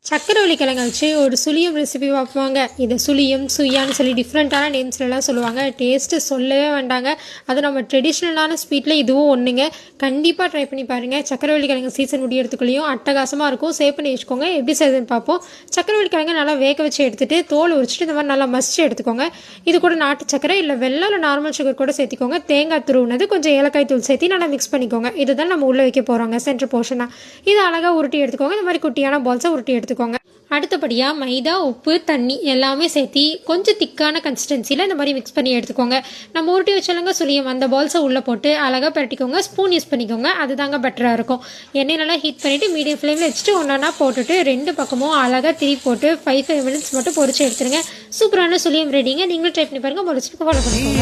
சக்கரவள்ளி கிழங்கு வச்சு ஒரு சுழியம் ரெசிபி பார்ப்பாங்க. இதை சுழியம் சுயான்னு சொல்லி டிஃப்ரெண்ட்டான நேம்ஸ்லாம் சொல்லுவாங்க. டேஸ்ட்டு சொல்லவே வேண்டாங்க. அது நம்ம ட்ரெடிஷ்னலான ஸ்வீட்டில் இதுவும் ஒன்றுங்க. கண்டிப்பாக ட்ரை பண்ணி பாருங்கள். சக்கரவள்ளி கிழங்கு சீசன் முடியறதுக்குள்ளேயும் அட்டகாசமாக இருக்கும். சேவ் பண்ணி வச்சுக்கோங்க. எப்படி செய்யுதுன்னு பார்ப்போம். சக்கரவள்ளி கிழங்கு நல்லா வேக வச்சு எடுத்துகிட்டு தோல் உரிச்சிட்டு இந்த மாதிரி நல்லா மசிச்சு எடுத்துக்கோங்க. இது கூட நாட்டு சக்கரை இல்லை வெள்ளம் இல்லை நார்மல் சுகர் கூட சேர்த்திக்கோங்க. தேங்காய் துருவுனது கொஞ்சம் ஏலக்காய் தூள் சேர்த்து நல்லா மிக்ஸ் பண்ணிக்கோங்க. இதுதான் நம்ம உள்ளே வைக்க போகிறோங்க சென்டர் போர்ஷனாக. இது அழகாக உருட்டி எடுத்துக்கோங்க. இந்த மாதிரி குட்டியான பால்ஸை உருட்டி எடுத்துக்கோங்க. அடுத்தபடியாக மைதா உப்பு தண்ணி எல்லாமே சேர்த்து கொஞ்சம் திக்கான கன்சிஸ்டன்சியில் இந்த மாதிரி மிக்ஸ் பண்ணி எடுத்துக்கோங்க. நம்ம உருட்டி வச்சாலங்க சொல்லியும் அந்த பால்ஸை உள்ளே போட்டு அழகாக பரட்டிக்கோங்க. ஸ்பூன் யூஸ் பண்ணிக்கோங்க. அதுதாங்க பெட்டராக இருக்கும். எண்ணெய் நல்லா ஹீட் பண்ணிவிட்டு மீடியம் ஃப்ளேமில் வச்சுட்டு ஒன்றா போட்டுட்டு ரெண்டு பக்கமும் அழகாக திரி போட்டு 5 மினிட்ஸ் மட்டும் பொரிச்சு எடுத்துருங்க. சூப்பரான சுழியம் ரெடிங்க. நீங்களும் ட்ரை பண்ணி பாருங்கள். பொரிச்சுட்டு ஃபாலோ பண்ணுங்க.